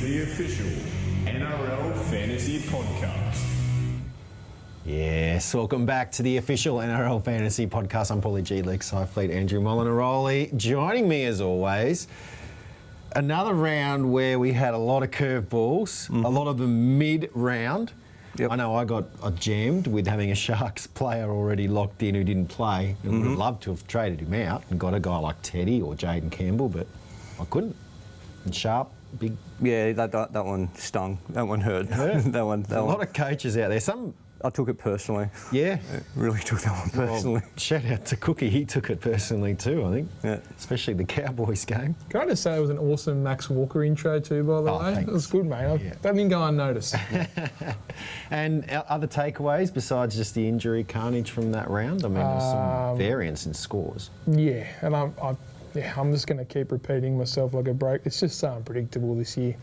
the official NRL Fantasy Podcast. Yes, welcome back to the official NRL Fantasy Podcast. I'm Paulie G, Lex Highfleet, Andrew Molinaroli. Joining me as always, another round where we had a lot of curveballs, a lot of them mid-round. Yep. I know I got jammed with having a Sharks player already locked in who didn't play. I would have loved to have traded him out and got a guy like Teddy or Jaden Campbell, but I couldn't. And Sharp, big... Yeah, that one stung. That one hurt. that one. A lot of coaches out there. Some... I took it personally. Yeah. I really took that one personally. Well, shout out to Cookie. He took it personally too, I think. Yeah. Especially the Cowboys game. Can I just say it was an awesome Max Walker intro too, by the way? Thanks. It was good, mate. That didn't go unnoticed. And other takeaways besides just the injury carnage from that round? I mean, there's some variance in scores. Yeah, and I'm just going to keep repeating myself like a broke. It's just so unpredictable this year.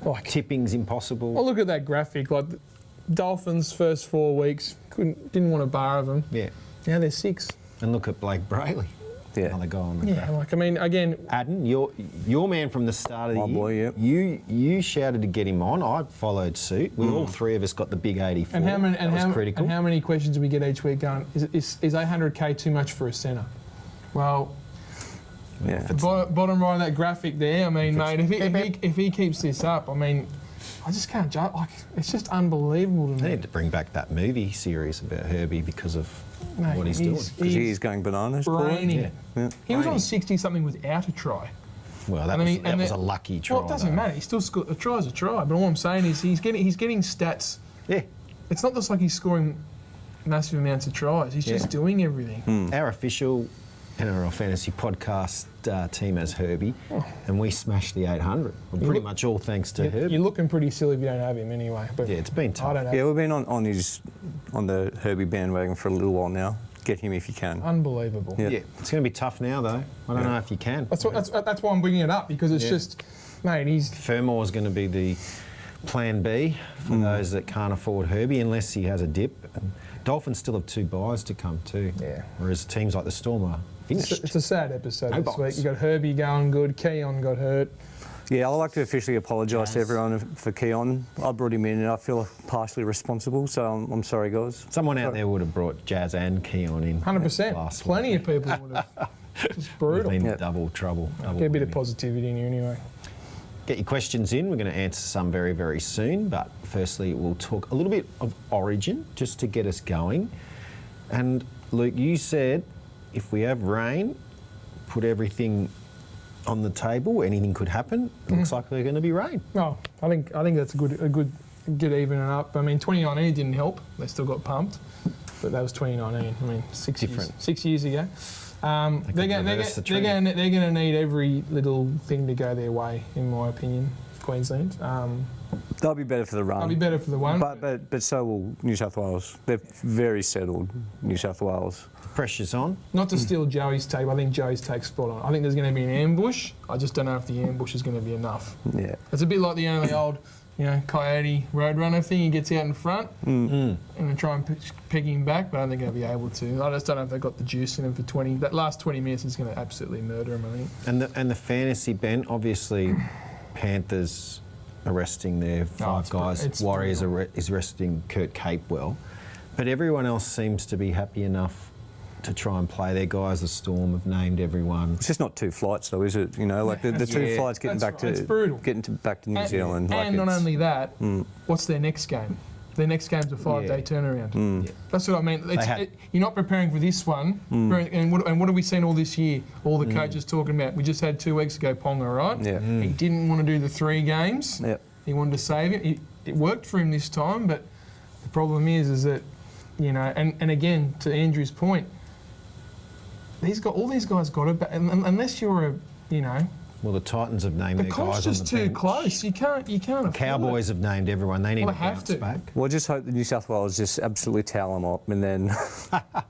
Like Tipping's impossible. Well, look at that graphic. Like Dolphins first 4 weeks didn't want a bar of them. Yeah. Now they're 6. And look at Blake Brayley. Yeah. Another guy on the Yeah, graphic. like I mean, again, Adden, your man from the start of the My year. boy, yep. You shouted to get him on. I followed suit. We all three of us got the big 84. and critical. how many questions do we get each week going? Is 800k too much for a centre? Well, Yeah. bottom right of that graphic there. I mean, mate, if he keeps this up, I mean, I just can't judge. Like, it's just unbelievable to They me. need to bring back that movie series about Herbie because of Mate, what he's doing. Because he's going bananas. braining it. Yeah. He was on Braining. 60 something without a try. Well, that was a lucky try. Well, it doesn't though. matter. He still scored. A try's a try. But all I'm saying is he's getting stats. Yeah. It's not just like he's scoring massive amounts of tries. He's just doing everything. Our official NRL Fantasy Podcast team has Herbie, and we smashed the 800. Well, pretty much all thanks to Herbie. You're looking pretty silly if you don't have him anyway. But Yeah, it's been tough. I don't know. Yeah, we've been on the Herbie bandwagon for a little while now. Get him if you can. Unbelievable. Yeah. Yeah, it's going to be tough now though. I don't know if you can. That's why I'm bringing it up, because it's just, mate, he's... Furmore's going to be the plan B for those that can't afford Herbie unless he has a dip. And Dolphins still have 2 buys to come too. Yeah. Whereas teams like the Storm are finished. It's a sad episode No this buys. week. You got Herbie going good. Keon got hurt. Yeah, I'd like to officially apologise to everyone for Keon. I brought him in and I feel partially responsible, so I'm sorry, guys. Someone out there would have brought Jazz and Keon in. 100%. last Plenty week. of people would have. Just We've brutal. been Yeah. double trouble. Double Get a bit of whammy. positivity in you anyway. Get your questions in. We're going to answer some very, very soon. But firstly, we'll talk a little bit of Origin just to get us going. And Luke, you said if we have rain, put everything on the table. Anything could happen. It looks like we're going to be rain. Oh, I think that's a good evening up. I mean, 2019 didn't help. They still got pumped, but that was 2019. I mean, 6 years ago. They're going to need every little thing to go their way, in my opinion. Queensland. They'll be better for the run. They'll be better for the one. But so will New South Wales. They're very settled, New South Wales. Pressure's on. Not to steal Joey's take, but I think Joey's take's spot on. I think there's going to be an ambush. I just don't know if the ambush is going to be enough. Yeah. It's a bit like the old, Coyote Roadrunner thing. He gets out in front and they try and peg him back, but I don't think they'll be able to. I just don't know if they've got the juice in them for 20. That last 20 minutes is going to absolutely murder them, I think. And the fantasy bent, obviously, Panthers arresting their 5 guys. it's Warriors is arresting Kurt Capewell. But everyone else seems to be happy enough to try and play their guys. The Storm have named everyone. It's just not 2 flights though, is it? Like the 2 flights getting back It's brutal. back to New Zealand. And not only that, what's their next game? Their next game's a 5-day turnaround. Yeah. That's what I mean. You're not preparing for this one. And what have we seen all this year? All the coaches talking about. We just had 2 weeks ago Ponga, right? Yeah. He didn't want to do the 3 games. Yep. He wanted to save it. It worked for him this time, but the problem is that, and again, to Andrew's point, all these guys got it, unless you're Well, the Titans have named the their comp's guys on the just too bench. close. You can't afford Cowboys have named everyone. They need Well, to they have bounce to. back. Well, I just hope the New South Wales just absolutely towel them up, and then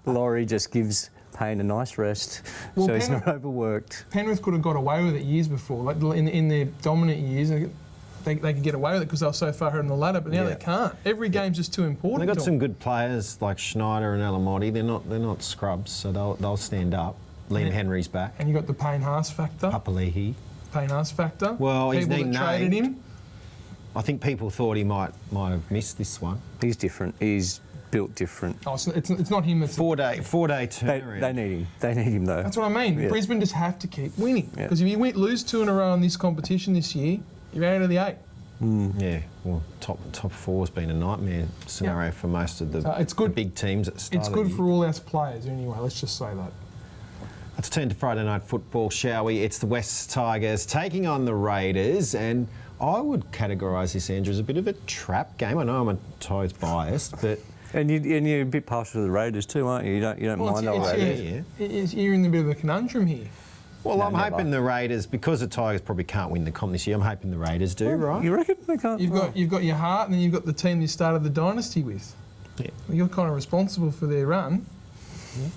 Laurie just gives Payne a nice rest, Well, so he's Penrith- not overworked. Penrith could have got away with it years before, like in their dominant years. They could get away with it because they were so far ahead on the ladder, but now they can't. Every game's just too important. They've got to some them. good players like Schneider and Alamotti. They're not scrubs, so they'll stand up. Liam Henry's back. And you got the Payne Haas factor. Papali'i. Payne Haas factor. Well, he's people been that traded named. him. I think people thought he might have missed this one. He's different. He's built different. Oh, it's not him. It's Four-day turnaround. They need him. They need him though. That's what I mean. Yeah. Brisbane just have to keep winning Yeah. because if you lose 2 in a row in this competition this year, you're out of the 8. Yeah, well, top four's been a nightmare scenario for most of the, it's good. the big teams at the start It's of the good year. for all our players anyway. Let's just say that. Let's turn to Friday night football, shall we? It's the West Tigers taking on the Raiders, and I would categorise this, Andrew, as a bit of a trap game. I know I'm a Tigers biased, but And you're a bit partial to the Raiders too, aren't you? You don't mind the Raiders. You're in a bit of a conundrum here. well, No, I'm never. hoping the Raiders, because the Tigers probably can't win the comp this year. I'm hoping the Raiders do, right? You reckon they can't? You've got your heart, and then you've got the team you started the dynasty with. Yeah. You're kind of responsible for their run.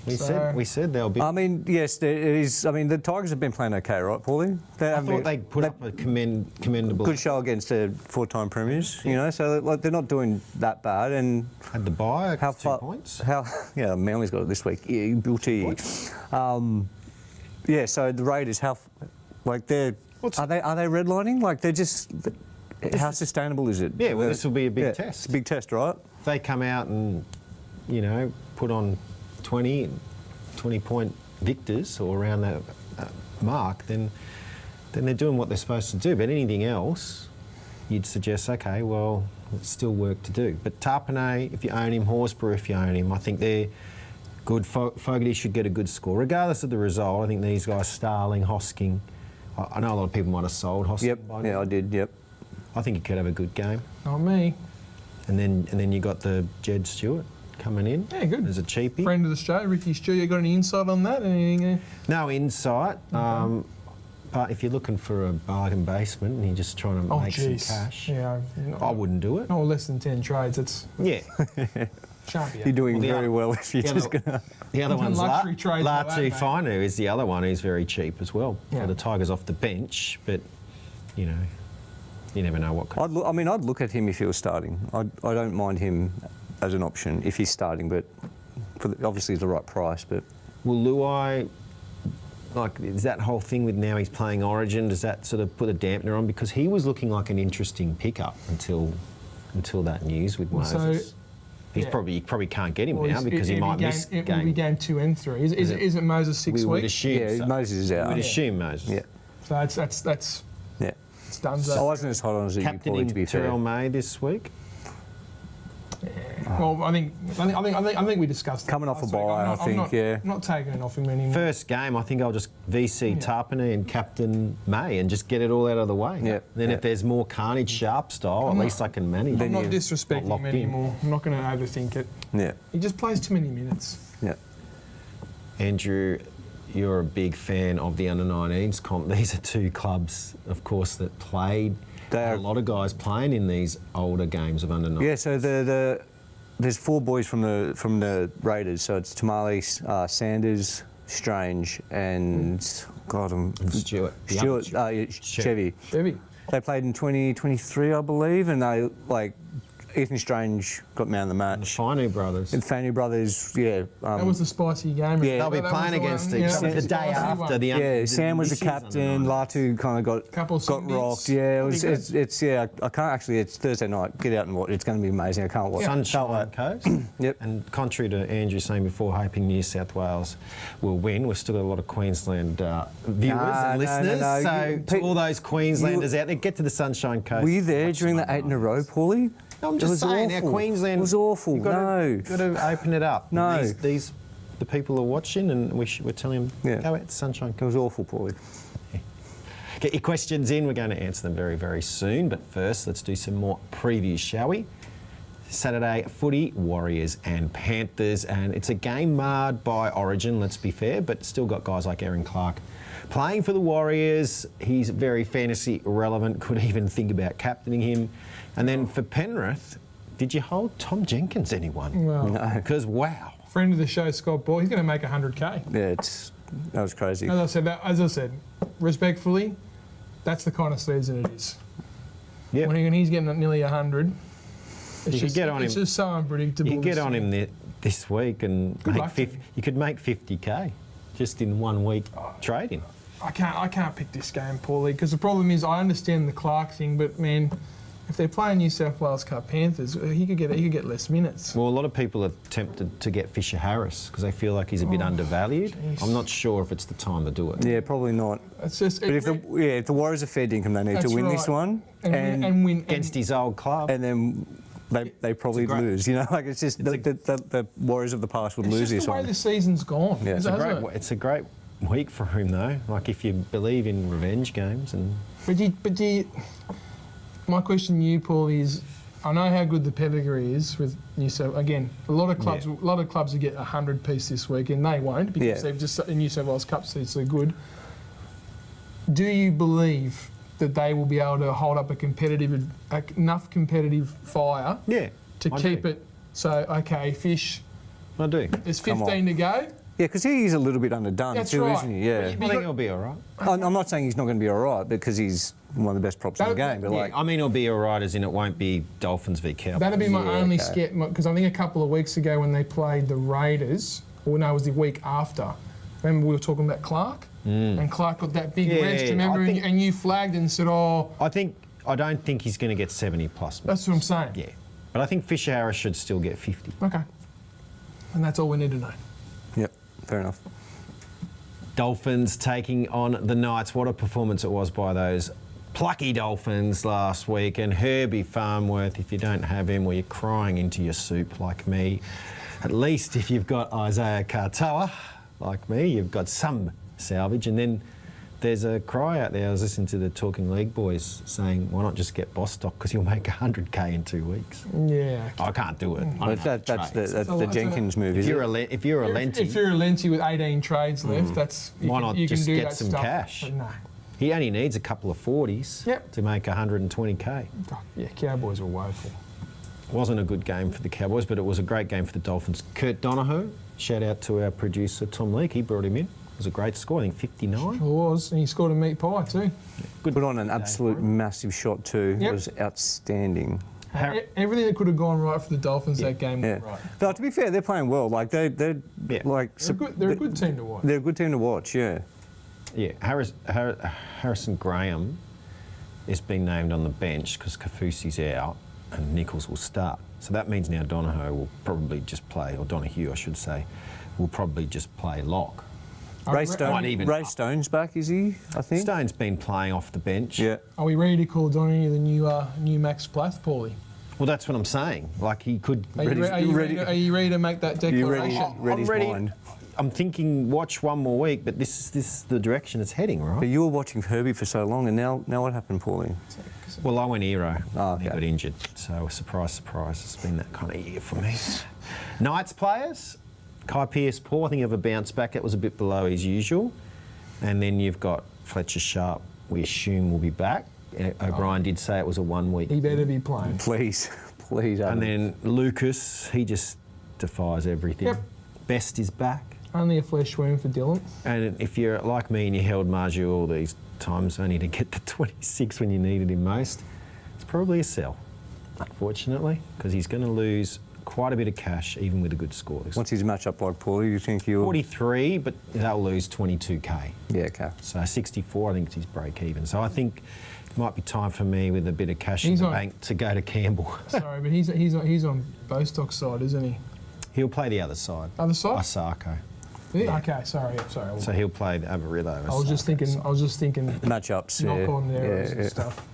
We said they'll be. I mean, yes, there is. I mean, the Tigers have been playing okay, right, Paulie? I thought they put up a commendable. good show against the 4-time premiers. You know, so like they're not doing that bad. And Had the bye, how 2 far? points. Yeah, Manly's got it this week. Yeah, guilty. Yeah, so the Raiders, are they redlining? Like they're just. How sustainable is it? Yeah, well, this will be a big Yeah, test. It's a big test, right? If they come out and, put on 20-point victors or around that mark, then they're doing what they're supposed to do. But anything else, you'd suggest, okay, well, it's still work to do. But Tarpanay, if you own him, Horsburgh, if you own him, I think they're good. Fogarty should get a good score. Regardless of the result, I think these guys, Starling, Hosking, I know a lot of people might have sold Hosking Yep. by now. Yeah, I did. Yep. I think he could have a good game. Not me. And then you got the Jed Stewart coming in. Yeah, good. As a cheapie. Friend of the show, Ricky Stew. You got any insight on that? Anything? No insight. But if you're looking for a bargain basement and you're just trying to make some cash, Yeah, I wouldn't do it. no less than 10 trades. It's Yeah. sharp. You're doing Well, very well if you're just going to. The other one's luxury trades like that, Latu mate. Finu is the other one who's very cheap as well. Yeah. For the Tigers off the bench, but you never know what could. I'd look at him if he was starting. I don't mind him as an option if he's starting, but obviously it's the right price. But Will Luai, is that whole thing with now he's playing Origin, does that sort of put a dampener on? Because he was looking like an interesting pickup until that news with Moses. You probably can't get him now because he might miss It will be game 2 and 3. Is it Moses 6 We would weeks? assume. yeah, so. Moses is out. We would assume Moses. Yeah, So that's yeah. it's done. I wasn't as hot on as you, Paulie, Captaining to be fair. Terrell May this week. Well, I think we discussed that Coming off a last week. bye, I think, yeah. I'm not taking it off him anymore. First game, I think I'll just VC Tarpanay and Captain May and just get it all out of the way. Yeah, Then yeah. if there's more Carnage Sharp style, at least I can manage. I'm not Not disrespecting locked him in. anymore. I'm not going to overthink it. Yeah, He just plays too many minutes. yeah. Andrew, you're a big fan of the under-19s comp. These are 2 clubs, of course, that played. They A are- lot of guys playing in these older games of under-19s. Yeah, so there's 4 boys from the Raiders. So it's Tamale, Sanders, Strange, and Stewart. The Stewart, other Chevy. Chevy. They played in 2023, I believe, and they Ethan Strange got man of the The match. Finu brothers. And Fanny Brothers, yeah. That was the spicy game. Yeah. They'll be That was playing the one- against yeah, each that other was the the day spicy after one. the Yeah, Sam was the this year's captain. under-19s. Latu kind of got Cindies. rocked. Yeah, it's I can't actually. It's Thursday night. Get out and watch. It's going to be amazing. I can't watch. Sunshine Coast. Yep. And contrary to Andrew saying before, hoping New South Wales will win, we've still got a lot of Queensland viewers and listeners. no. So to all those Queenslanders out there, get to the Sunshine Coast. Were you there Watch during some the 8 in a under-19s. row, Paulie? No, I'm It just was saying, awful. our Queensland. It was awful. You've got to open it up. No. These the people are watching, and we're telling them, Yeah. go out to Sunshine It Coast. was awful, Paulie. Get your questions in. We're going to answer them very, very soon. But first, let's do some more previews, shall we? Saturday footy, Warriors and Panthers. And it's a game marred by Origin, let's be fair, but still got guys like Aaron Clark playing for the Warriors. He's very fantasy relevant. Could even think about captaining him. And then for Penrith, did you hold Tom Jenkins, anyone? Well, No. Because, wow. friend of the show, Scott Ball, he's going to make 100K. Yeah, that was crazy. As I said, respectfully, that's the kind of season it is. Yeah. When he's getting nearly 100, You could get on it's him. just so unpredictable. You can get on him this week and Good make luck to him. you could make 50K just in 1 week trading. I can't pick this game, Paulie, because the problem is I understand the Clark thing, but man, if they're playing New South Wales Cup Panthers, he could get less minutes. Well, a lot of people are tempted to get Fisher Harris because they feel like he's a bit undervalued. Jeez. I'm not sure if it's the time to do it. Yeah, probably not. It's just. But if the Warriors are fair dinkum, they need to win this one and win Against his old club. and then they probably lose. You know, like it's just the Warriors of the past would lose just this the way one. the season's gone. Yeah. It's a great week for him though. Like if you believe in revenge games and. But my question to you, Paul, is I know how good the pedigree is with New South. Again, a lot of clubs will get 100 piece this week, and they won't because they've just in New South Wales Cup seats so good. Do you believe that they will be able to hold up enough competitive fire? Yeah. To keep it. So okay, Fish. I do. There's 15 to go. Yeah, because he's a little bit underdone too, isn't he? Yeah. I think he'll be all right. I'm not saying he's not going to be all right because he's one of the best props in the game. But I mean, he'll be all right as in it won't be Dolphins v Cowboys. That'd be my only scare, because I think a couple of weeks ago when they played the Raiders, or no, it was the week after. Remember we were talking about Clark, and Clark got that big rest. Remember, and you flagged and said, "Oh." I don't think he's going to get 70 plus. That's what I'm saying. Yeah, but I think Fisher Harris should still get 50. Okay, and that's all we need to know. Yep, fair enough. Dolphins taking on the Knights. What a performance it was by those plucky Dolphins last week. And Herbie Farnworth, if you don't have him, well, you're crying into your soup like me. At least if you've got Isaiah Katoa, like me, you've got some salvage. And then there's a cry out there. I was listening to the Talking League boys saying, why not just get Bostock because you'll make 100K in 2 weeks. Yeah. I can't do it. But that's the Jenkins move, If is you're it? if you're a Lenty, If you're a Lenty with 18 trades left, why not you just can do get that some stuff. cash? But no. He only needs a couple of 40s to make 120K. Yeah, Cowboys were woeful. Wasn't a good game for the Cowboys, but it was a great game for the Dolphins. Kurt Donoghue, shout out to our producer Tom Leake, he brought him in. It was a great score, I think 59. It was, and he scored a meat pie too. Good. Put on an absolute massive shot too. Yep. It was outstanding. Everything that could have gone right for the Dolphins that game went right. But to be fair, they're playing well. Like they're like They're a good team to watch. They're a good team to watch. Yeah. Yeah, Harrison Graham has been named on the bench because Kafusi's out and Nichols will start. So that means now Donoghue will probably just play, or Donoghue I should say, will probably just play lock. Ray Stone's back, is he? I think. Stone's been playing off the bench. Yeah. Are we ready to call Donoghue the new Max Plath, Paulie? Well, that's what I'm saying. Like he could. Are you ready to make that declaration? Ready mind. I'm thinking watch one more week, but this is the direction it's heading, right? But you were watching Herbie for so long, and now what happened, Paulie? Well, I went hero. Okay. He got injured. So surprise, it's been that kind of year for me. Knights players, Kai Pearce-Paul, I think have a bounce back. It was a bit below his usual. And then you've got Fletcher Sharp, we assume will be back. O'Brien did say it was a 1 week. He better be playing. Please. And then Lucas, he just defies everything. Yep. Best is back. Only a flesh wound for Dylan. And if you're like me and you held Marju all these times only to get the 26 when you needed him most, it's probably a sell, unfortunately, because he's going to lose quite a bit of cash even with a good score. What's his matchup like, Paulie? You think he'll... 43, but they'll lose 22K. Yeah, okay. So 64, I think it's his break even. So I think it might be time for me with a bit of cash in the bank to go to Campbell. Sorry, but he's on Bostock's side, isn't he? He'll play the other side. Other side? Asako. Yeah. Okay, sorry. So he'll play the Amarillo. I was just thinking matchups. Knock-on areas and stuff.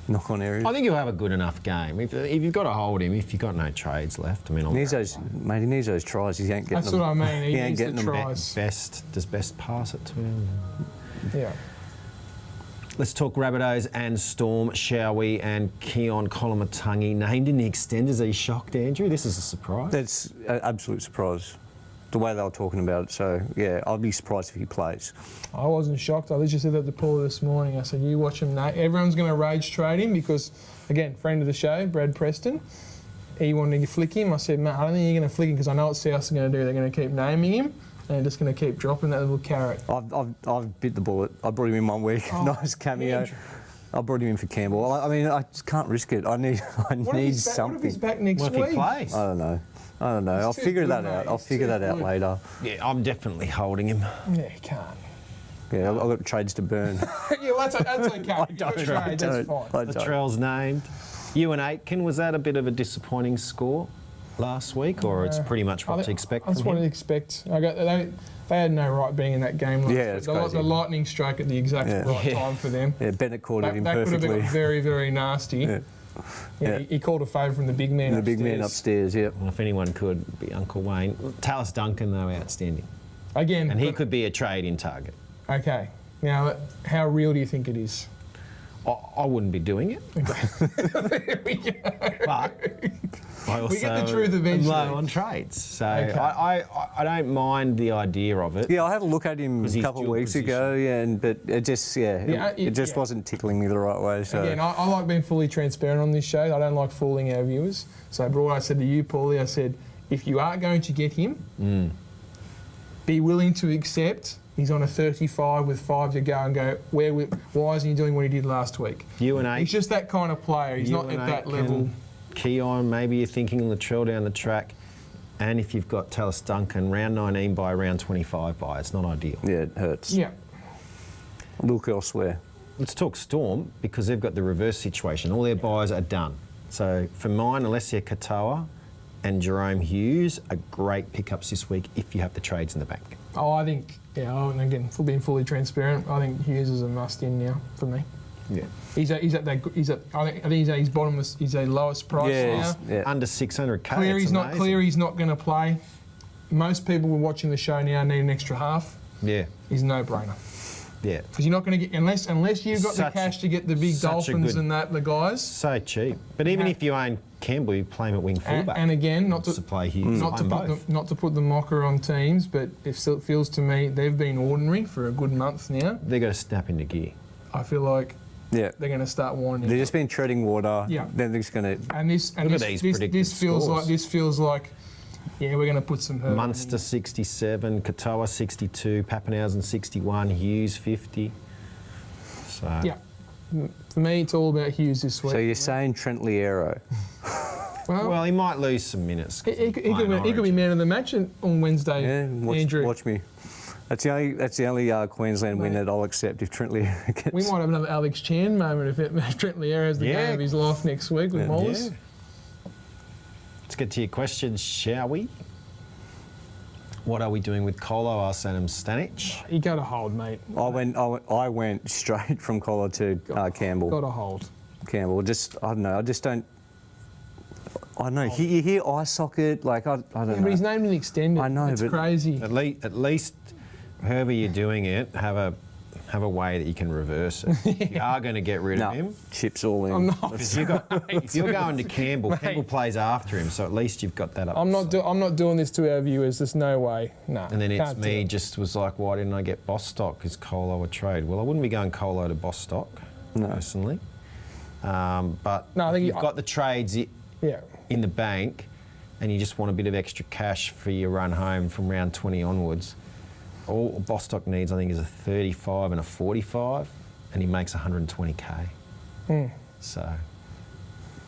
Knock-on areas. I think he'll have a good enough game. If you've got to hold him, if you've got no trades left, I mean... He needs those tries. He ain't getting That's them. what I mean. He ain't getting the them. tries. Does Best pass it to him? Yeah. Let's talk Rabbitohs and Storm, shall we? And Keon Kolomatangi named in the extenders. Are you shocked, Andrew? This is a surprise. That's an absolute surprise. The way they were talking about it. So, yeah, I'd be surprised if he plays. I wasn't shocked. I literally said that to Paul this morning. I said, you watch him, Nate. Everyone's going to rage trade him because, again, friend of the show, Brad Preston, he wanted to flick him. I said, mate, I don't think you're going to flick him because I know what Souths are going to do. They're going to keep naming him and they're just going to keep dropping that little carrot. I've bit the bullet. I brought him in 1 week. Nice cameo. Andrew. I brought him in for Campbell. I mean, I just can't risk it. I need something. What if he's back next What week? if he plays? I don't know. I'll figure that out. I'll figure that out later. Yeah, I'm definitely holding him. Yeah, he can't. Yeah, I've got trades to burn. Yeah, well, that's okay. I don't. That's fine. I don't. Latrell's named. You and Aitken, was that a bit of a disappointing score last week, or it's pretty much what to expect That's from what him? to expect. They had no right being in that game last Yeah, week. it's crazy. The lightning struck at the exact right time for them. Yeah, Bennett caught it That could have imperfectly. been very, very nasty. Yeah. Yeah, he called a favour from the big man The upstairs. big man upstairs, yeah. Well, if anyone could, it'd be Uncle Wayne. Tallis Duncan, though, outstanding. Again. And he but- could be a trade-in target. Okay. Now, how real do you think it is? I wouldn't be doing it. There we go. But I also We get the truth eventually. am low on trades. So Okay. I don't mind the idea of it. Yeah, I had a look at him a Because he's couple of dual weeks ago, but it just, it just wasn't tickling me the right way. So Again, I like being fully transparent on this show. I don't like fooling our viewers. So, bro, I said to you, Paulie, I said, if you are going to get him, be willing to accept he's on a 35 with 5 to go and go, why isn't he doing what he did last week? You and He's just that kind of player. He's not at that level. Keon, maybe you're thinking Latrell down the track. And if you've got Tallis Duncan, round 19 by, round 25 by, it's not ideal. yeah, it hurts. Yeah. Look elsewhere. Let's talk Storm, because they've got the reverse situation. All their buys are done. So for mine, Alessia Katoa and Jerome Hughes are great pickups this week if you have the trades in the bank. Oh, I think, and again, for being fully transparent, I think Hughes is a must-in now for me. Yeah. I think he's at his bottom. He's a lowest price now. Yeah. Under 600k. Cleary's not going to play. Most people who are watching the show now need an extra half. Yeah. He's a no-brainer. Yeah. Because you're not going to get unless you've got the cash to get the big such a Dolphins good- and the guys. So cheap. But even if you own Campbell, you play him at wing fullback. And again, not to play Hughes. not to put the mocker on teams, but it still feels to me they've been ordinary for a good month now. They've got to snap into gear. I feel like Yeah. they're going to start winding. They've up. just been treading water. Yeah. Then they're just going to. And this feels like yeah, we're going to put some hurt. Munster 67, Katoa 62, Pappenhausen 61, Hughes 50. So Yeah. For me, it's all about Hughes this week. So you're saying Trent Liero? well, he might lose some minutes. he could be man of the match on Wednesday. Yeah. Andrew. Watch me. That's the only Queensland win that I'll accept if Trent Liero gets. We might have another Alex Chan moment if Trent Liero has the game of his life next week with Mollers. Yeah. Let's get to your questions, shall we? What are we doing with Colo, Arsenum, Stanic? You got to hold, mate. I went straight from Collar to Campbell. Got to hold. Campbell. I don't know. I don't know. You hear eye socket, like I don't know. But he's named and extended. I know, it's but- crazy. At least, however you're doing it, have a way that you can reverse it. If you are going to get rid of him, chips all in. I'm not. if you're going to Campbell, Campbell plays after him, so at least you've got that up. I'm not doing this to our viewers. There's no way. No. And then it's can't do me it. just was like, why didn't I get Bostock? Because Colo a trade. Well, I wouldn't be going Colo to Bostock, personally. But No, I think you've got the trades Yeah. in the bank and you just want a bit of extra cash for your run home from round 20 onwards. All Bostock needs, I think, is a 35 and a 45, and he makes 120k. So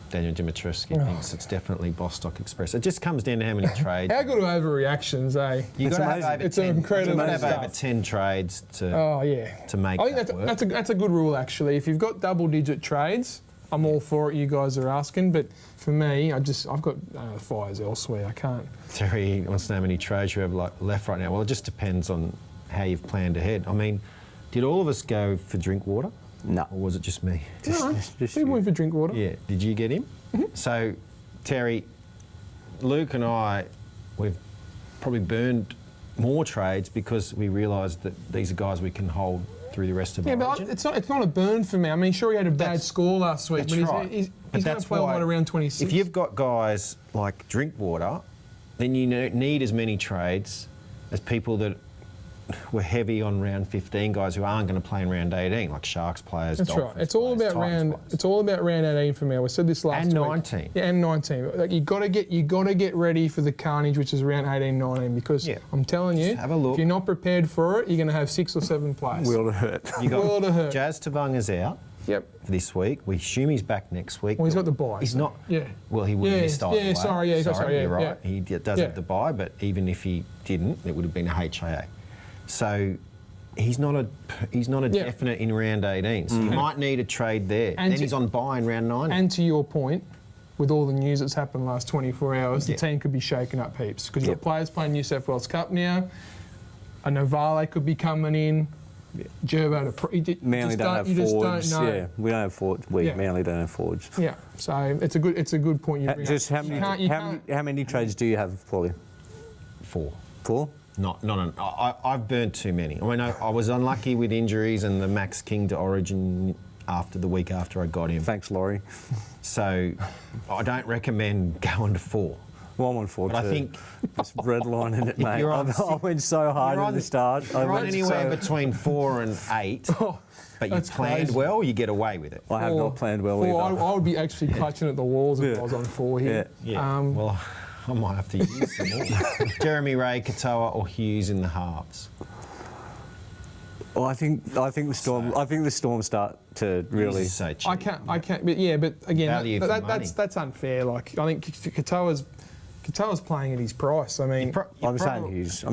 Daniel Dimitrescu thinks it's definitely Bostock Express. It just comes down to how many trades. How good are overreactions, eh? You've got to have amazing. over It's 10, incredible you've got to have stuff. over 10 trades to Oh yeah. to make I think that work. that's a good rule actually. If you've got double-digit trades, I'm all for it. You guys are asking, but for me, I've got fires elsewhere. I can't. Terry wants to know how many trades you have left right now. Well, it just depends on how you've planned ahead. I mean, did all of us go for drink water? No. Or was it just me? Just People you. went for drink water. Yeah. Did you get him? So, Terry, Luke and I, we've probably burned more trades because we realised that these are guys we can hold through the rest of Yeah, Origin. but it's not a burn for me. I mean, sure he had a bad That's- score last week, That's but right. he's But going that's to play why right around 26. If you've got guys like Drinkwater, then you need as many trades as people that were heavy on round 15 guys who aren't going to play in round 18, like Sharks players. That's Dolphins right. It's all players, about Titans round. players. It's all about round 18 for me. We said this last And week. 19. Yeah, and 19. Like you got to get ready for the carnage, which is around 18, 19, because Yeah. I'm telling you, Just have a look. if you're not prepared for it, you're going to have 6 or 7 players. Will to hurt. You got World of hurt. Jazz Tavanga's out Yep. this week. We assume he's back next week. Well, he's got the bye. He's so- not. Yeah. Well, he would have Yeah, missed either yeah, way. sorry, yeah, sorry, yeah, you're right. yeah. He does Yeah. have the bye, but even if he didn't, it would have been a HIA. So he's not a definite in round 18. So you might need a trade there. And then he's on bye in round 9. And to your point, with all the news that's happened the last 24 hours, the team could be shaken up heaps because you've got players playing New South Wales Cup now. I know Vale could be coming in. Gerbo, Manly don't have forwards. Yeah, we don't have forwards. Manly don't have forwards. Yeah, so it's a good point you bring Just up. how many trades do you have, Paulie? 4. 4? I've burnt too many. I mean, I was unlucky with injuries and the Max King to Origin after the week after I got him. Thanks, Laurie. So I don't recommend going to 4. Well, I'm on 4 but too. I think just redlining it, mate. I went so hard at the start. You're on anywhere between 4 and 8. But you planned well, you get away with it. I have not planned well either. I would be actually clutching at the walls if I was on 4 here. Yeah. Well, I might have to use some more. Jeremy Ray, Katoa, or Hughes in the halves. Well, I think the Storm. I think the Storm start to really. So cheap. I can't. But again, that's unfair. Like I think Katoa's playing at his price. I mean, I'm saying Hughes.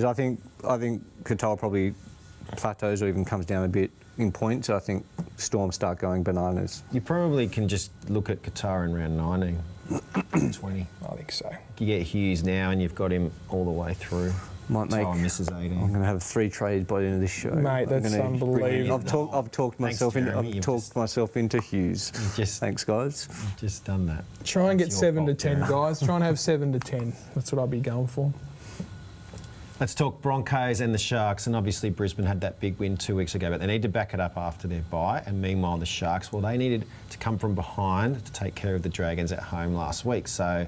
I think Katoa probably plateaus or even comes down a bit in points. I think Storm start going bananas. You probably can just look at Qatar in round 19, 20. I think so. You get Hughes now and you've got him all the way through. Might make. Misses 18. I'm going to have 3 trades by the end of this show. Mate, that's unbelievable. I've talked myself into Hughes. Thanks, guys. You've just done that. Try and get 7 to 10, guys. Try and have 7 to 10. That's what I'll be going for. Let's talk Broncos and the Sharks. And obviously Brisbane had that big win 2 weeks ago, but they need to back it up after their bye. And meanwhile, the Sharks, well, they needed to come from behind to take care of the Dragons at home last week. So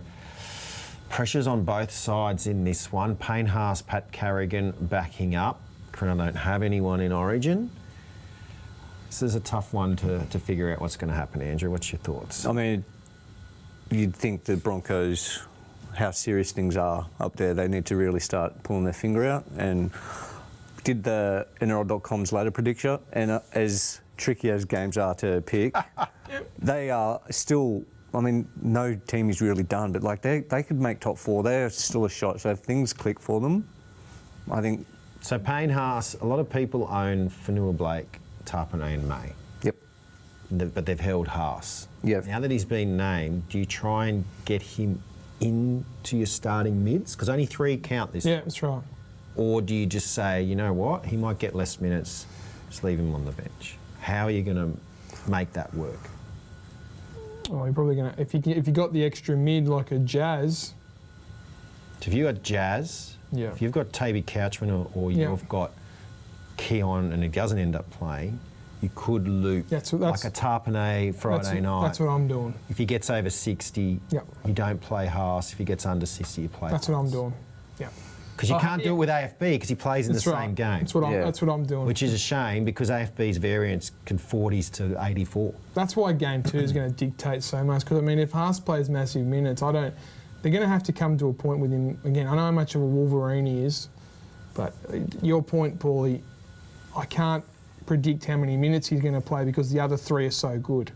pressures on both sides in this one. Payne Haas, Pat Carrigan backing up. I don't have anyone in Origin. This is a tough one to figure out what's going to happen, Andrew. What's your thoughts? I mean, you'd think the Broncos, how serious things are up there, they need to really start pulling their finger out. And did the NRL.com's ladder prediction, and as tricky as games are to pick, they are still. I mean, no team is really done, but like they could make top 4. They're still a shot. So if things click for them, I think. So Payne Haas, a lot of people own Fanua Blake, Tarpanay and May. Yep. But they've held Haas. Yep. Now that he's been named, do you try and get him into your starting mids? Because only 3 count this. Yeah, that's right. Or do you just say, you know what, he might get less minutes, just leave him on the bench? How are you going to make that work? Oh, you're probably gonna if you got the extra mid like a Jazz. So if you got Jazz, if you've got Toby Couchman or you've got Keon and he doesn't end up playing, you could loop like a Tarpanay Friday night. That's what I'm doing. If he gets over 60, you don't play Haas. If he gets under 60, you play. That's Haas. what I'm doing. Yeah. Because you can't do it with AFB because he plays in the same game. That's what I'm doing. Which is a shame because AFB's variance can 40s to 84. That's why Game 2 is going to dictate so much. Because I mean, if Haas plays massive minutes, they're going to have to come to a point with him again. I know how much of a Wolverine he is, but your point, Paulie, I can't predict how many minutes he's going to play because the other 3 are so good.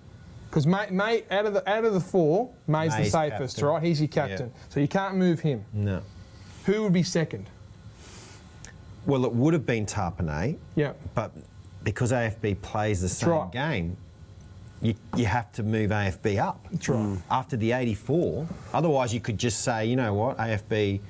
Because May out of the 4, May's the safest, captain. Right? He's your captain, so you can't move him. No. Who would be second? Well, it would have been Tarpanay. Yeah. But because AFB plays the same game, you have to move AFB up. That's right. After the 84. Otherwise, you could just say, you know what, AFB,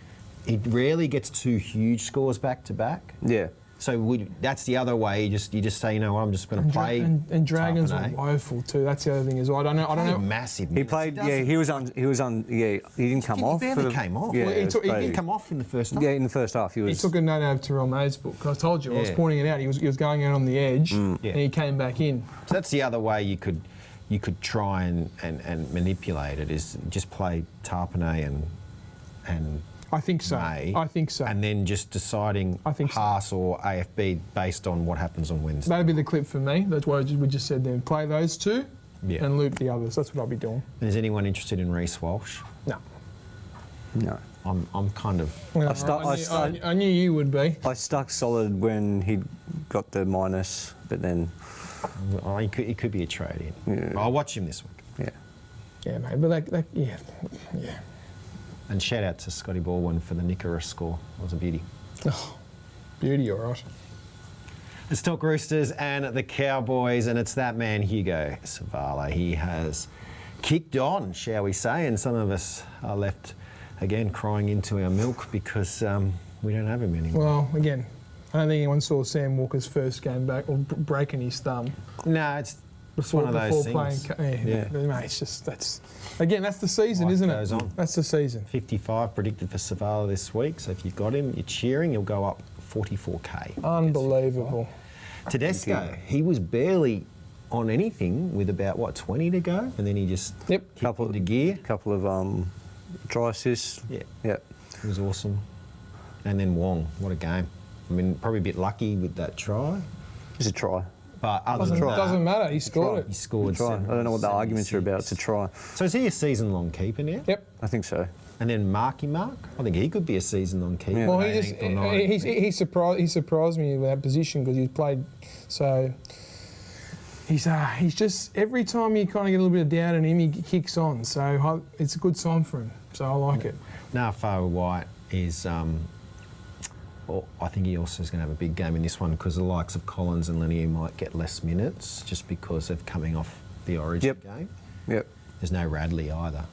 he rarely gets 2 huge scores back to back. Yeah. So that's the other way. You just say, you know what, I'm just going to play. And Dragons were woeful too. That's the other thing as well. I don't know. Massive. He played. He was on. He didn't come off. He barely came off. Yeah, he didn't come off in the first half. Yeah, in the first half he was. He took a note out of Terrell May's book. I told you, I was pointing it out. He was going out on the edge, and he came back in. So that's the other way you could try and manipulate it, is just play Tarpanay and. I think so. I think so. And then just deciding Haas or AFB based on what happens on Wednesday. That'd be the clip for me. That's what we just said then. Play those 2 and loop the others. That's what I'll be doing. And is anyone interested in Reece Walsh? No. I'm kind of... I knew you would be. I stuck solid when he got the minus, but then... He could be a trade in. Yeah. I'll watch him this week. Yeah. Yeah, mate. But yeah. And shout out to Scotty Baldwin for the Nicaragua score. It was a beauty. Oh, beauty, all right. Let's talk Roosters and the Cowboys, and it's that man, Hugo Savala. He has kicked on, shall we say, and some of us are left, again, crying into our milk because we don't have him anymore. Well, again, I don't think anyone saw Sam Walker's first game back or breaking his thumb. No, it's one of those things. Mate, it's just, that's the season, Life isn't goes it? on. That's the season. 55 predicted for Savala this week, so if you've got him, you're cheering, he'll go up 44k. Unbelievable. Tedesco, he was barely on anything with about, 20 to go, and then he just kicked into gear. Couple of try assists. Yeah. Yep. It was awesome. And then Wong, what a game. I mean, probably a bit lucky with that try. It's a try. But other than that, Doesn't matter, he scored it. he scored. Try. I don't know what the arguments are about. It's a try. So is he a season-long keeper now? Yep. I think so. And then Marky Mark, I think he could be a season-long keeper. Yeah. Well, he surprised me with that position because he's played so. He's just every time you kind of get a little bit of doubt in him, he kicks on. So it's a good sign for him. So I like it. Now, Farah White is. Well, I think he also is going to have a big game in this one because the likes of Collins and Lenier might get less minutes just because of coming off the Origin game. Yep. There's no Radley either.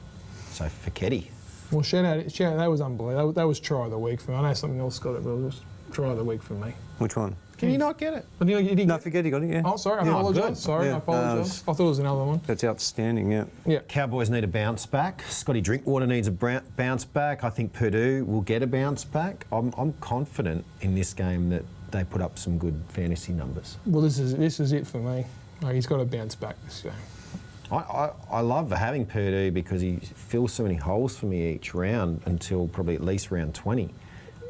So Fiketti. Well, shout out, that was unbelievable. That was try of the week for me. I know something else got it, but it was try of the week for me. Which one? Can you not get it? But you didn't No, forget he got it, yeah. Oh, sorry, I Yeah, apologise. good. Sorry, Yeah, I apologise. I thought it was another one. That's outstanding, yeah. Yeah. Cowboys need a bounce back. Scotty Drinkwater needs a bounce back. I think Purdue will get a bounce back. I'm confident in this game that they put up some good fantasy numbers. Well, this is it for me. Like, he's got to bounce back this game. I love having Purdue because he fills so many holes for me each round until probably at least round 20.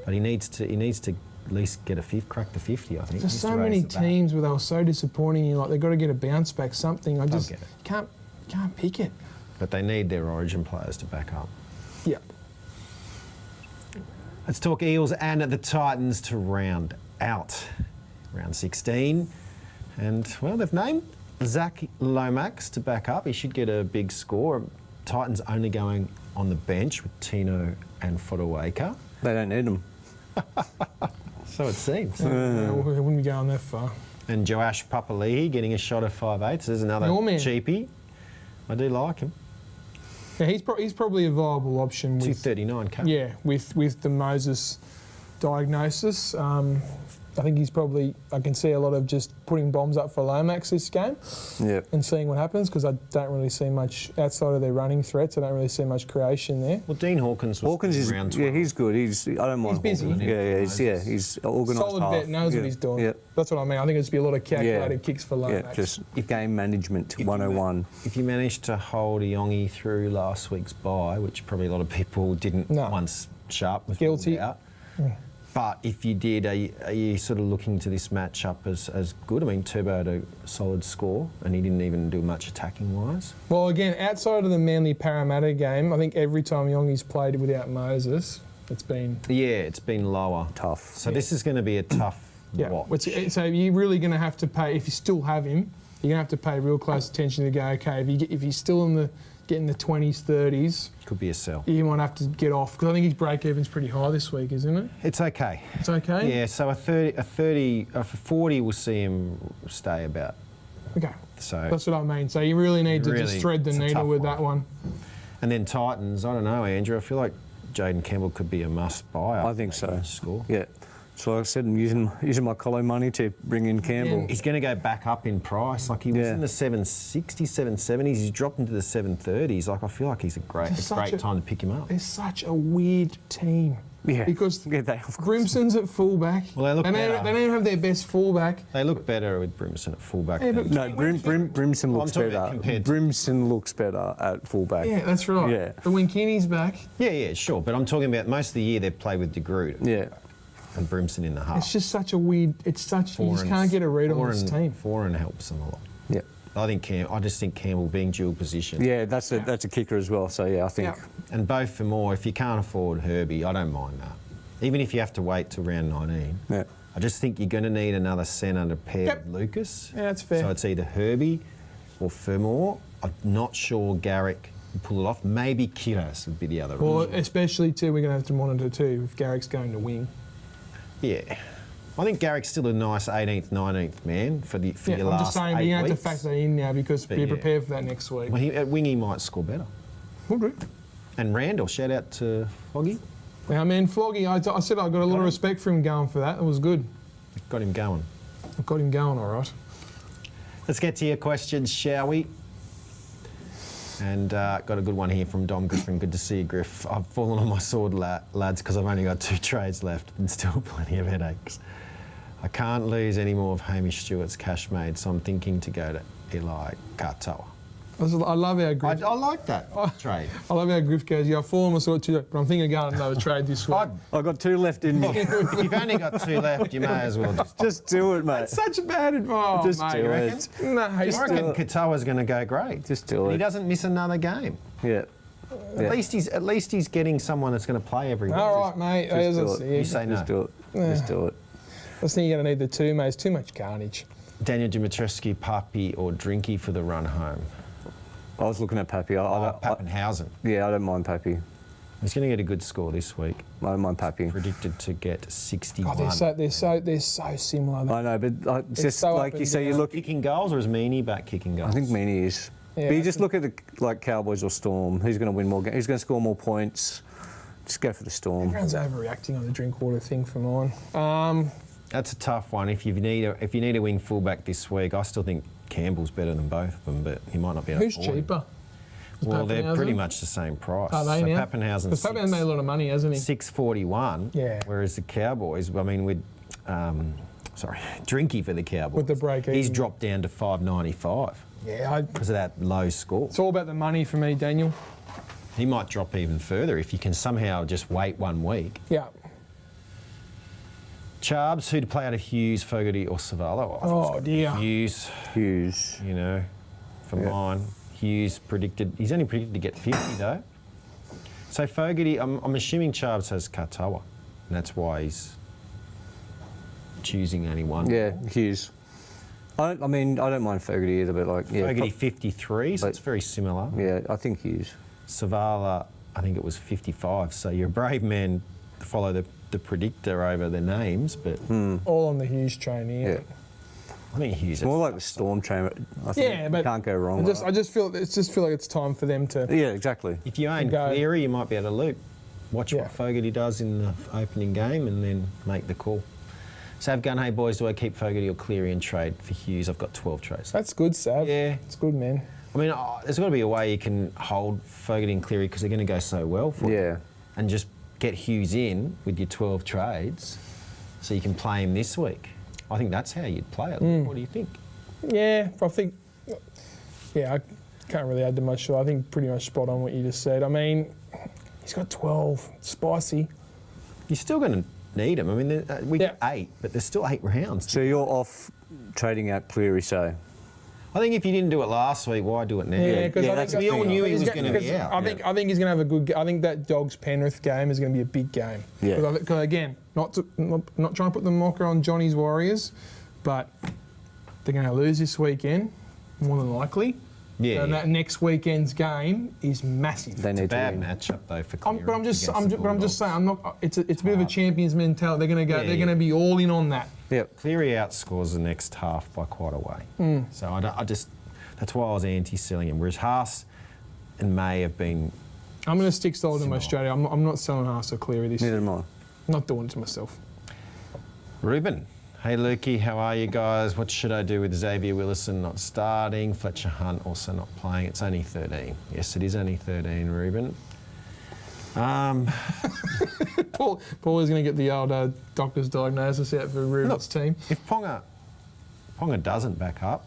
But he needs to at least get crack the 50, I think. There's so many teams where they were so disappointing. You're like, they've got to get a bounce back, something. I just can't pick it. But they need their Origin players to back up. Yeah. Let's talk Eels and the Titans to round out round 16. And, well, they've named Zach Lomax to back up. He should get a big score. Titans only going on the bench with Tino and Fotuaika. They don't need them. So it seems. They wouldn't be going that far. And Joash Papali'i getting a shot of 5'8". So there's another cheapie. I do like him. Yeah, he's probably a viable option. With, 239k. Yeah, with the Moses diagnosis. I think he's probably, I can see a lot of just putting bombs up for Lomax this game and seeing what happens because I don't really see much outside of their running threats. I don't really see much creation there. Well, Dean Hawkins is round 12. Yeah, he's good. I don't mind. He's busy. He's organised. Solid vet, knows what he's doing. Yeah. That's what I mean. I think it's be a lot of calculated kicks for Lomax. Yeah, just game management 101. If you managed to hold Iongi through last week's bye, which probably a lot of people didn't once Sharp was guilty out. But if you did, are you sort of looking to this matchup as good? I mean, Turbo had a solid score and he didn't even do much attacking-wise. Well, again, outside of the Manly Parramatta game, I think every time Yongi's played without Moses, it's been... Yeah, it's been lower. Tough. So this is going to be a tough watch. So you're really going to have to pay, if you still have him, you're going to have to pay real close attention to go, okay, if he's still getting the 20s, 30s... Could be a sell. You might have to get off because I think his break-even's pretty high this week, isn't it? It's okay. It's okay? Yeah, so a 40 will see him stay about. Okay. So that's what I mean. So you really need to just thread the needle with that one. And then Titans, I don't know, Andrew, I feel like Jaden Campbell could be a must-buy. I think so. Score. Yeah. So like I said, I'm using my Colo money to bring in Campbell. He's going to go back up in price. Like he was in the 760s, 770s. He's dropped into the 730s. Like I feel like he's a great time to pick him up. It's such a weird team. Yeah. Because Grimson's at fullback. Well, they look better. They don't even have their best fullback. They look better with Brimson at fullback. Yeah, Brimson looks better. Brimson looks better at fullback. Yeah, that's right. Yeah. But when Kenny's back... Yeah, sure. But I'm talking about most of the year they've played with DeGroot. Yeah. And Brimson in the half. It's just such a weird... you just can't get a read on this team. Foreign helps them a lot. Yeah. I just think Campbell being dual position. Yeah, that's a kicker as well. So yeah, I think. Yeah. And both for more. If you can't afford Herbie, I don't mind that. Even if you have to wait till round 19. Yeah. I just think you're going to need another centre to pair with Lucas. Yeah, that's fair. So it's either Herbie or Fermor. I'm not sure Garrick can pull it off. Maybe Kiros would be the other. Well, especially too, we're going to have to monitor too if Garrick's going to wing. Yeah. I think Garrick's still a nice 18th, 19th man for your I'm last just saying 8 you have to weeks. factor that in now because But be yeah. prepared for that next week. Well, at wing he might score better. Will do. And Randall, shout out to Foggy. Now, man, Floggy, I said I got a lot of respect for him going for that. It was good. Got him going. I got him going all right. Let's get to your questions, shall we? And got a good one here from Dom Griffin. Good to see you, Griff. I've fallen on my sword, lads, because I've only got 2 trades left and still plenty of headaches. I can't lose any more of Hamish Stewart's cash made, so I'm thinking to go to Eli Katoa. I love our Griff. I like that trade. I love how Griff goes, yeah, I've fallen on my sword too, but I'm thinking of going another trade this week. I've got 2 left in me. If you've only got 2 left, you may as well Just do it, mate. Such bad advice, Just mate. do You it. reckon? No, I reckon Katoa's going to go great. Just do He it. doesn't miss another game. Yeah. At least he's getting someone that's going to play every week. All right, mate. Just do it. You say no. Just do it. Just do it. I just think you're going to need the 2, mate. It's too much carnage. Daniel Dimitrescu, Papi or Drinky for the run home? I was looking at Pappy. Pappenhausen. Yeah, I don't mind Pappy. He's going to get a good score this week. I don't mind Pappy. Predicted to get 61. Oh, they're so similar. I know, but just so like up you and say, you down. look. Kicking goals, or is Meany back kicking goals? I think Meany is. Yeah, but you just look at the Cowboys or Storm. Who's going to win more games? Who's going to score more points? Just go for the Storm. Everyone's overreacting on the Drinkwater thing for mine. That's a tough one. If you need a wing fullback this week, I still think Campbell's better than both of them, but he might not be able to Who's afford him. cheaper? Well, they're Pappenhausen? pretty much the same price. Are they so now? Pappenhausen's Because Pappenhausen made a lot of money, hasn't he? 641. Yeah. Whereas the Cowboys, I mean, with Drinky for the Cowboys, With the break he's even. dropped down to 595 Yeah, because of that low score. it's all about the money for me, Daniel. He might drop even further if you can somehow just wait 1 week. Yeah. Charbs, who to play out of Hughes, Fogarty or Savala? Oh, dear. Hughes, Hughes. you know, for mine. Hughes he's only predicted to get 50 though. So Fogarty, I'm assuming Charbs has Katoa, and that's why he's choosing only one. Yeah, Hughes. I mean, I don't mind Fogarty either, but like, yeah. Fogarty 53, so it's very similar. Yeah, I think Hughes. Savala, I think it was 55. So you're a brave man to follow the predictor over the names, but All on the Hughes train here. Yeah. I think Hughes. It's more like the Storm train. I think Yeah, but can't go wrong. I just feel like it's time for them to. Yeah, exactly. If you own go. Cleary, you might be able to loop. Watch Yeah. what Fogarty does in the opening game and then make the call. Sav Gun, hey boys, do I keep Fogarty or Cleary and trade for Hughes? I've got 12 trades. That's good, Sav. Yeah. It's good, man. I mean, there's got to be a way you can hold Fogarty and Cleary because they're going to go so well for you. Yeah. And just get Hughes in with your 12 trades so you can play him this week. I think that's how you'd play it. What do you think? Yeah, I think. Yeah, I can't really add too much to it. I think pretty much spot on what you just said. I mean, he's got 12. Spicy. You're still going to need him. I mean, we get Yeah. 8, but there's still 8 rounds. So you're off trading out Cleary, so. I think if you didn't do it last week, why do it now? Yeah, because Yeah, I that's think we all knew he was he's going to be out. I think he's going to have a good. I think that Dogs Penrith game is going to be a big game. Yeah. Because again, not trying to put the mocker on Johnny's Warriors, but they're going to lose this weekend, more than likely. Yeah, And yeah. that next weekend's game is massive. They need Bad to win. matchup though for But Cleary I'm just against the saying, Bulldogs. I'm not. It's a bit of a champions mentality. They're going to go. Yeah, they're yeah. going to be all in on that. Yep. Cleary outscores the next half by quite a way. So that's why I was anti-selling him. Whereas Haas and May have been. I'm going to stick solid in Similar. Australia. I'm not selling Haas or Cleary this Neither year. am I. I'm not doing it to myself. Ruben. Hey Lukey, how are you guys? What should I do with Xavier Willison not starting? Fletcher Hunt also not playing. It's only 13. Yes, it is only 13, Ruben. Paul is going to get the old doctor's diagnosis out for Ruben's team. If Ponga doesn't back up,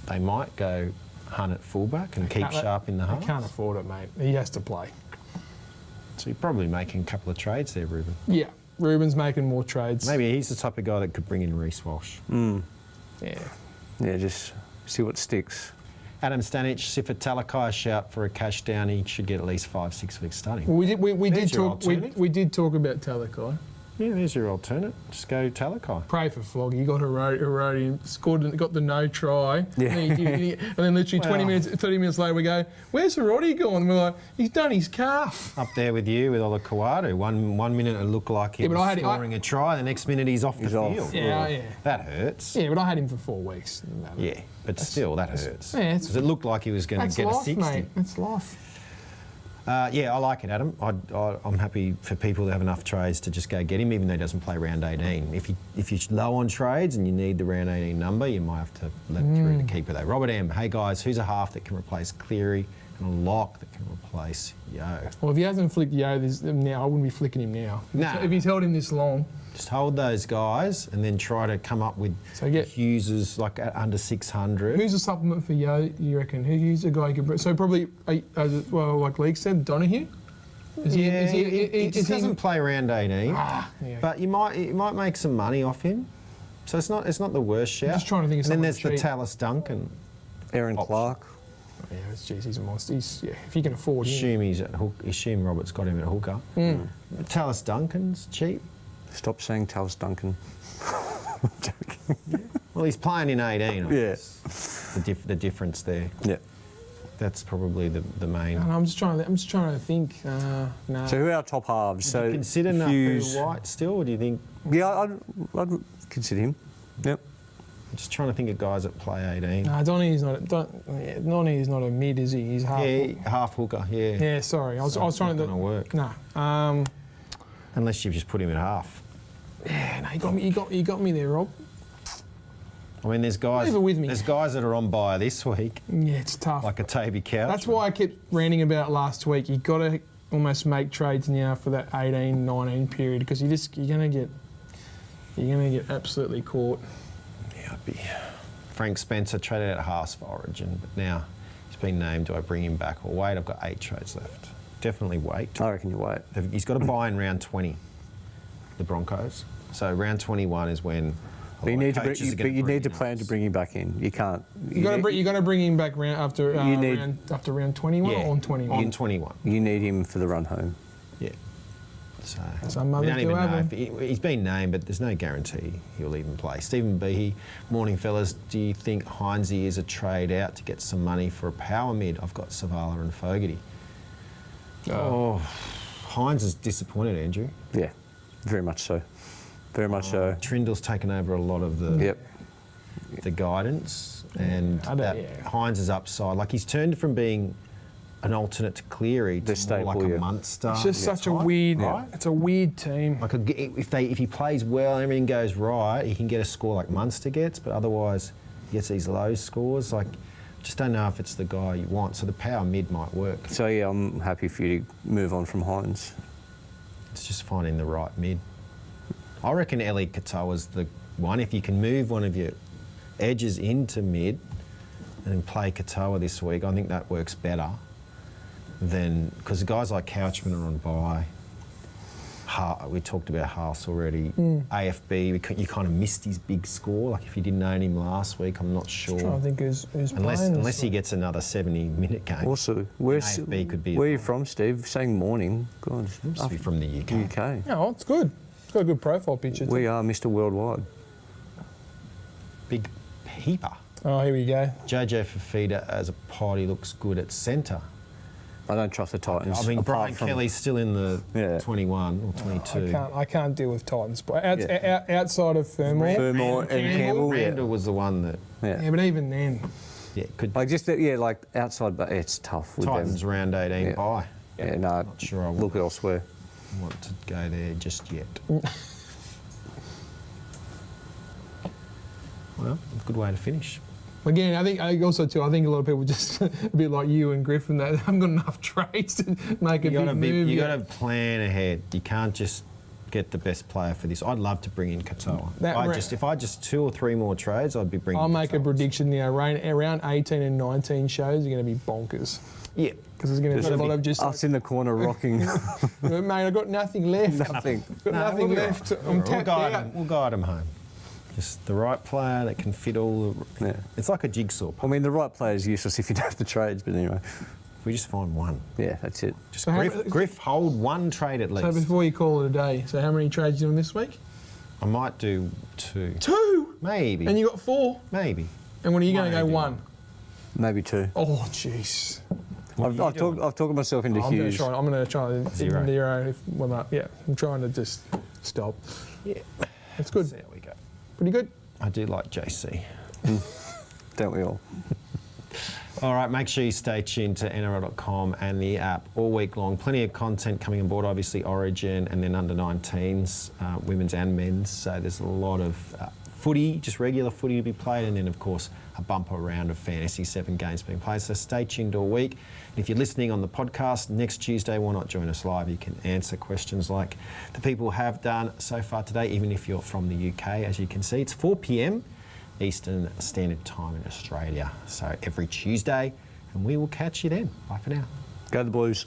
they might go Hunt at fullback and keep Sharp in the I half. can't afford it, mate. He has to play. So you're probably making a couple of trades there, Ruben. Yeah, Ruben's making more trades. Maybe he's the type of guy that could bring in Reece Walsh. Yeah. Yeah, just see what sticks. Adam Stanich, Sifa Talakai, shout for a cash down. He should get at least 5-6 weeks starting. Well, we did There's your talk alternative. we did talk about Talakai. Yeah, there's your alternate. Just go Talakai. Pray for Flog. He got Herodi, scored, and got the no try. Yeah. And then literally 30 minutes later, we go, "Where's Herodi gone?" And we're like, "He's done his calf." Up there with you with all the Kawadu. One minute it looked like he was scoring a try, the next minute he's off the field. Yeah. That hurts. Yeah, but I had him for 4 weeks. Yeah, but still, that hurts. Yeah, because it looked like he was going to get a 60. Mate. That's life. Yeah, I like it, Adam. I'm happy for people that have enough trades to just go get him, even though he doesn't play round 18. If you're low on trades and you need the round 18 number, you might have to let through the keeper though. Robert M. Hey guys, who's a half that can replace Cleary and a lock that can replace Yo? Well, if he hasn't flicked Yo now, I wouldn't be flicking him now. Nah. If he's held him this long. Just hold those guys and then try to come up with Hughes's like at under 600. Who's a supplement for Yo, you reckon? Who's a guy you can bring? So probably, well, like League said, Donahue? He doesn't play round 18, but you might make some money off him. So it's not the worst shout. I'm just trying to think of And then someone there's cheap. the Tallis Duncan. Aaron Clark. Yeah, he's a monster. If you can afford him. Assume Robert's got him at hooker. Tallis Duncan's cheap. Stop saying Tallis Duncan. I'm joking. Well, he's playing in 18. Yeah. The difference there. Yeah. That's probably the main. And I'm just trying to think. No. So who are our top halves? Do you consider Hughes. Nafu White still, or do you think? Yeah, I'd consider him. Yep. I'm just trying to think of guys that play 18. No, Donnie's not a mid, is he? He's half. Yeah, half hooker. Yeah. Yeah, sorry. I was trying to. Not gonna work. No. Unless you've just put him at half. Yeah, no, he got me there, Rob. I mean, there's guys. Leave it with me. There's guys that are on buy this week, Yeah, it's tough. like a Toby Couch. That's why I kept ranting about last week. You got to almost make trades now for that 18-19 period because you're gonna get absolutely caught. Yeah, I'd be. Frank Spencer traded out halves for Origin, but now he's been named. Do I bring him back or wait? I've got 8 trades left. Definitely wait. I reckon you wait. He's got to buy in round 20, the Broncos. So round 21 is when. But you need to plan to bring him back in. You can't. You got to bring him back after round 21 or on 21. On 21. You need him for the run home. Yeah. So Some we don't others even do have know him. if he's been named, but there's no guarantee he'll even play. Stephen Behe, morning fellas. Do you think Heinze is a trade out to get some money for a power mid? I've got Savala and Fogarty. Oh, Hines is disappointed, Andrew. Yeah, very much so. Very much so. Trindle's taken over a lot of the guidance, and Hines is upside. Like he's turned from being an alternate to Cleary to more like a Munster. It's just such a weird. Right? It's a weird team. Like if he plays well and everything goes right, he can get a score like Munster gets, but otherwise he gets these low scores. Like just don't know if it's the guy you want. So the power mid might work. So yeah, I'm happy for you to move on from Hines. It's just finding the right mid. I reckon Ellie Katoa's the one. If you can move one of your edges into mid and play Katoa this week, I think that works better than because guys like Couchman are on bye. We talked about Haas already. AFB, you kind of missed his big score. Like if you didn't own him last week, I'm not sure. I'm trying to think who's playing Unless he gets another 70-minute game. Also, AFB could be. Where are you from, Steve? Saying morning. God, Must be from the UK. UK. Yeah, it's good. It's got a good profile picture. We are Mr. Worldwide. Big heaper. Oh, here we go. JJ Fafita as a party looks good at centre. I don't trust the Titans. I mean, apart Brian from Kelly's still in the 21 or 22. I can't deal with Titans. But outside of Fermor and Campbell. Randall was the one that. Yeah, but even then. Yeah, could. Like like outside, but it's tough with Titans them. round 18 bye. Yeah, no. Not sure I look elsewhere. want to go there just yet. Well, good way to finish. Again, I think a lot of people just a bit like you and Griffin that haven't got enough trades to make a big move. You got to plan ahead. You can't just get the best player for this. I'd love to bring in Katoa. If I just 2 or 3 more trades, I'd be bringing. I'll make Katoa. a prediction now. Around 18 and 19 shows are going to be bonkers. Yeah, because there's going to be a lot of just us in the corner rocking. Mate, I've got nothing left. Nothing. Nothing left. I'm tapped out. We'll guide them home. Just the right player that can fit all the... Yeah. It's like a jigsaw puzzle. I mean, the right player is useless if you don't have the trades, but anyway. If we just find one. Yeah, that's it. Just So Griff, hold one trade at least. So before you call it a day, so how many trades you doing this week? I might do 2. 2? Maybe. And you got 4? Maybe. And when are you going to go Maybe. 1? Maybe 2. Oh, jeez. I've talked myself into I'm going huge. to try to 0. 0. Yeah, I'm trying to just stop. Yeah. That's good. See how we go. Pretty good. I do like JC. Don't we all? All right, make sure you stay tuned to NRL.com and the app all week long. Plenty of content coming on board, obviously Origin and then under-19s, women's and men's. So there's a lot of footy, just regular footy to be played, and then, of course, a bumper round of fantasy, 7 games being played. So stay tuned all week. And if you're listening on the podcast next Tuesday, why not join us live? You can answer questions like the people have done so far today, even if you're from the UK. As you can see, it's 4 p.m. Eastern Standard Time in Australia. So every Tuesday, and we will catch you then. Bye for now. Go the Blues.